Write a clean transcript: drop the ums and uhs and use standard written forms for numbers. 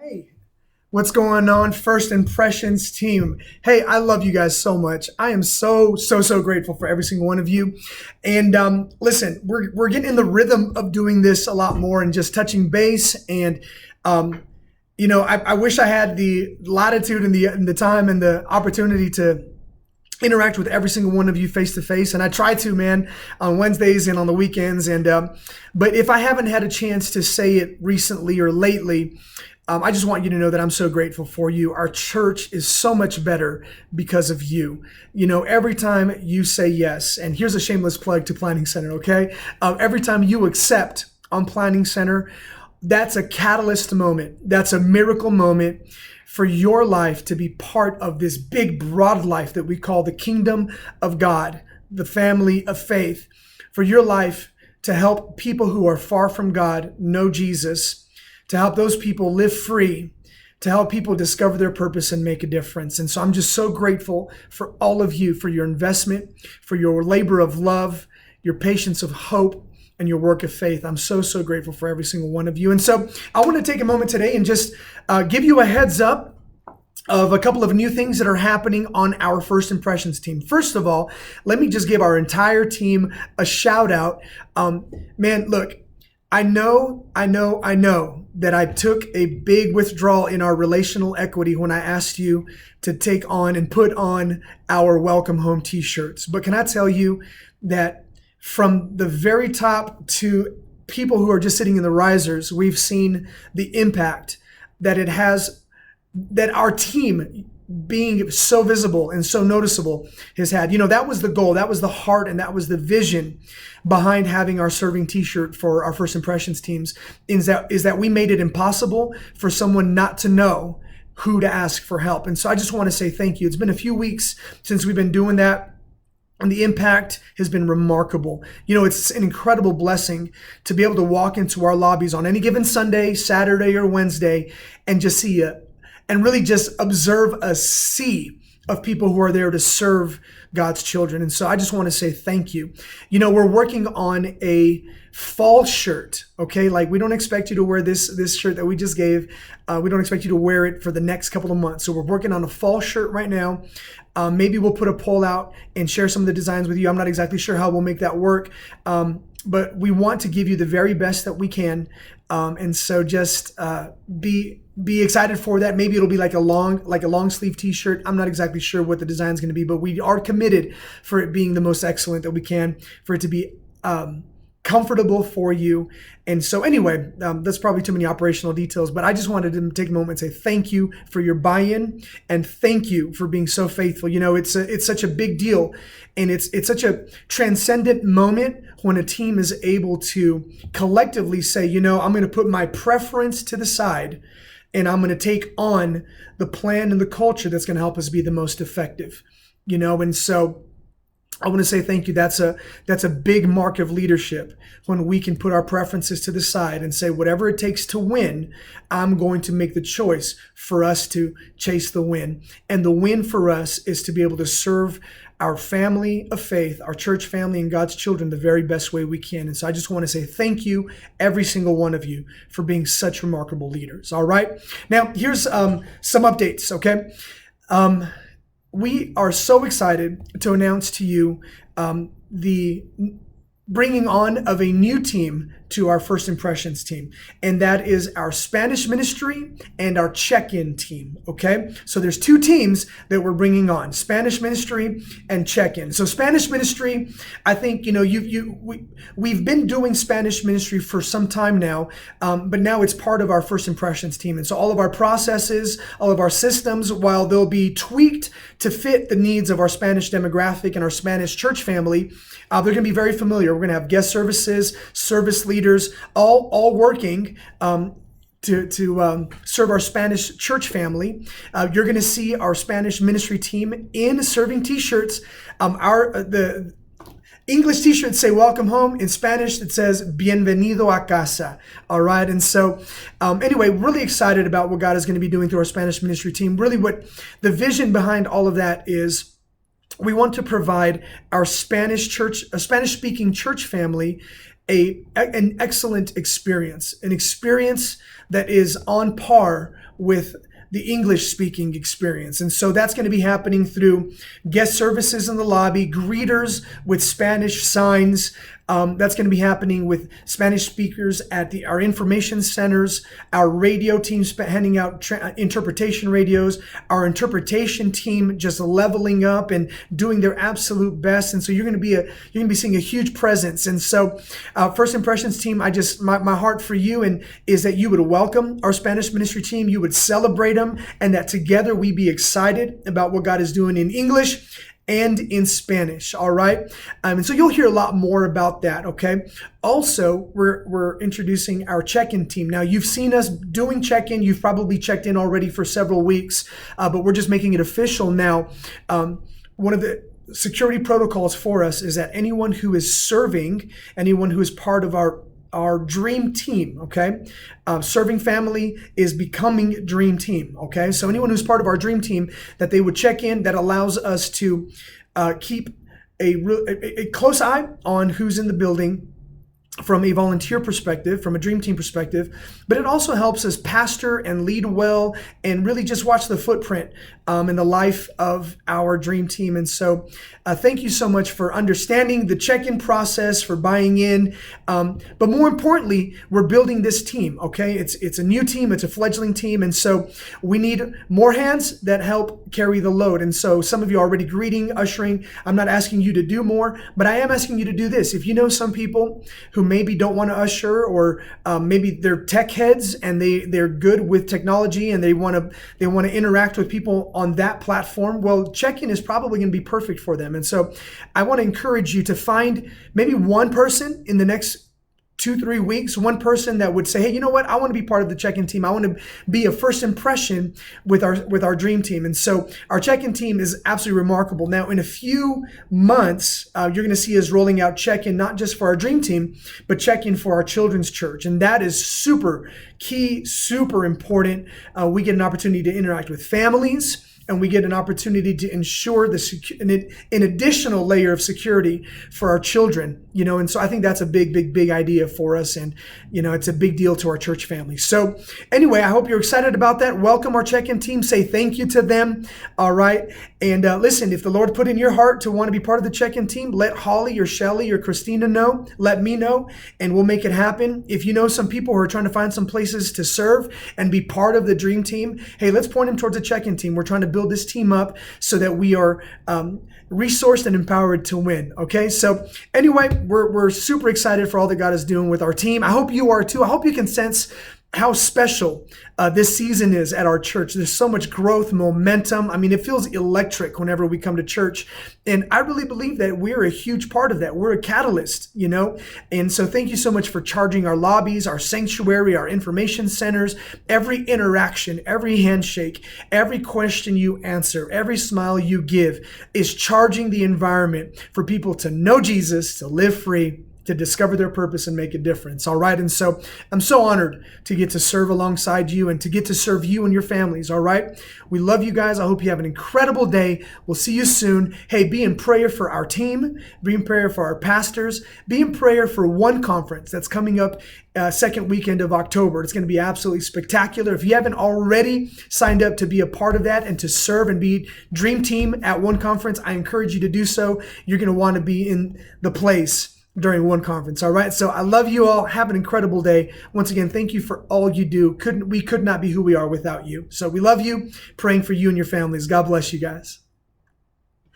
Hey, what's going on, First Impressions team? Hey, I love you guys so much. I am so grateful for every single one of you. And listen, we're getting in the rhythm of doing this a lot more and just touching base. And um, I wish I had the latitude and the time and the opportunity to interact with every single one of you face to face, and I try to, man, on Wednesdays and on the weekends. And but if I haven't had a chance to say it recently or lately, I just want you to know that I'm so grateful for you. Our church is so much better because of you. Every time you say yes, and here's a shameless plug to Planning Center, okay? Every time you accept on Planning Center, that's a catalyst moment. That's a miracle moment for your life to be part of this big, broad life that we call the kingdom of God, the family of faith. For your life to help people who are far from God know Jesus, to help those people live free, to help people discover their purpose and make a difference. And so I'm just so grateful for all of you, for your investment, for your labor of love, your patience of hope, and your work of faith. I'm so grateful for every single one of you. And so I want to take a moment today and just give you a heads up of a couple of new things that are happening on our First Impressions team. First of all, let me just give our entire team a shout out. Man, look, I know that I took a big withdrawal in our relational equity when I asked you to take on and put on our Welcome Home t-shirts. But can I tell you that from the very top to people who are just sitting in the risers, we've seen the impact that it has, that our team being so visible and so noticeable has had. That was the goal, that was the heart, and that was the vision behind having our serving t-shirt for our First Impressions teams, is that we made it impossible for someone not to know who to ask for help. And so I just want to say thank you. It's been a few weeks since we've been doing that, and the impact has been remarkable. It's an incredible blessing to be able to walk into our lobbies on any given Sunday, Saturday, or Wednesday and just see and really just observe a sea of people who are there to serve God's children. And so I just want to say thank you. We're working on a fall shirt, okay? Like, we don't expect you to wear this shirt that we just gave. We don't expect you to wear it for the next couple of months. So we're working on a fall shirt right now. Maybe we'll put a poll out and share some of the designs with you. I'm not exactly sure how we'll make that work. But we want to give you the very best that we can. And so just be excited for that. Maybe it'll be like a long sleeve t-shirt. I'm not exactly sure what the design is going to be, but we are committed for it being the most excellent that we can, for it to be comfortable for you. And so anyway, that's probably too many operational details, but I just wanted to take a moment and say thank you for your buy-in, and thank you for being so faithful. It's such a big deal, and it's such a transcendent moment when a team is able to collectively say, I'm going to put my preference to the side, and I'm going to take on the plan and the culture that's going to help us be the most effective. And so I want to say thank you. That's a big mark of leadership, when we can put our preferences to the side and say, whatever it takes to win, I'm going to make the choice for us to chase the win. And the win for us is to be able to serve our family of faith, our church family, and God's children the very best way we can. And so I just want to say thank you, every single one of you, for being such remarkable leaders. All right. Now, here's some updates, okay? We are so excited to announce to you the bringing on of a new team to our First Impressions team, and that is our Spanish ministry and our check-in team, okay? So there's two teams that we're bringing on, Spanish ministry and check-in. So Spanish ministry, I think, we've been doing Spanish ministry for some time now, but now it's part of our First Impressions team. And so all of our processes, all of our systems, while they'll be tweaked to fit the needs of our Spanish demographic and our Spanish church family, they're going to be very familiar. We're going to have guest services, service leaders, all working to serve our Spanish church family. You're going to see our Spanish ministry team in serving t-shirts. The English t-shirts say welcome home. In Spanish, it says bienvenido a casa. All right. And so anyway, really excited about what God is going to be doing through our Spanish ministry team. Really, what the vision behind all of that is, we want to provide our Spanish-speaking church family an excellent experience, an experience that is on par with the English speaking experience. And so that's going to be happening through guest services in the lobby, greeters with Spanish signs. That's going to be happening with Spanish speakers at our information centers, our radio teams handing out interpretation radios, our interpretation team just leveling up and doing their absolute best. And so you're going to be seeing a huge presence. And so, First Impressions team, my heart for you is that you would welcome our Spanish ministry team, you would celebrate them, and that together we be excited about what God is doing in English and in Spanish, all right? And so you'll hear a lot more about that, okay? Also, we're introducing our check-in team. Now, you've seen us doing check-in. You've probably checked in already for several weeks, but we're just making it official now. One of the security protocols for us is that anyone who is serving, anyone who is part of our dream team, okay? Serving family is becoming dream team, okay? So anyone who's part of our dream team, that they would check in, that allows us to keep a close eye on who's in the building from a volunteer perspective, from a dream team perspective, but it also helps us pastor and lead well and really just watch the footprint in the life of our dream team. And so thank you so much for understanding the check-in process, for buying in. But more importantly, we're building this team, okay? It's a new team, it's a fledgling team. And so we need more hands that help carry the load. And so some of you are already greeting, ushering. I'm not asking you to do more, but I am asking you to do this. If you know some people who maybe don't want to usher, or maybe they're tech heads and they're good with technology and they want to interact with people on that platform, well, check-in is probably going to be perfect for them. And so I want to encourage you to find maybe one person in the next 2-3 weeks, one person that would say, hey, you know what? I want to be part of the check-in team. I want to be a first impression with our dream team. And so our check-in team is absolutely remarkable. Now, in a few months, you're going to see us rolling out check-in, not just for our dream team, but check-in for our children's church. And that is super key, super important. We get an opportunity to interact with families, and we get an opportunity to ensure an additional layer of security for our children, and so I think that's a big idea for us, and, it's a big deal to our church family. So anyway, I hope you're excited about that. Welcome our check-in team. Say thank you to them, all right? And listen, if the Lord put in your heart to want to be part of the check-in team, let Holly or Shelly or Christina know, let me know, and we'll make it happen. If you know some people who are trying to find some places to serve and be part of the dream team, hey, let's point them towards the check-in team. We're trying to build this team up so that we are resourced and empowered to win. Okay, so anyway, we're super excited for all that God is doing with our team. I hope you are too. I hope you can sense how special this season is at our church. There's so much growth, momentum. I mean, it feels electric whenever we come to church. And I really believe that we're a huge part of that. We're a catalyst, And so thank you so much for charging our lobbies, our sanctuary, our information centers, every interaction, every handshake, every question you answer, every smile you give is charging the environment for people to know Jesus, to live free, to discover their purpose and make a difference. All right. And so I'm so honored to get to serve alongside you and to get to serve you and your families. All right. We love you guys. I hope you have an incredible day. We'll see you soon. Hey, be in prayer for our team. Be in prayer for our pastors. Be in prayer for one conference that's coming up second weekend of October. It's going to be absolutely spectacular. If you haven't already signed up to be a part of that and to serve and be dream team at one conference, I encourage you to do so. You're going to want to be in the place during one conference. All right. So I love you all. Have an incredible day. Once again, thank you for all you do. We could not be who we are without you. So we love you, praying for you and your families. God bless you guys.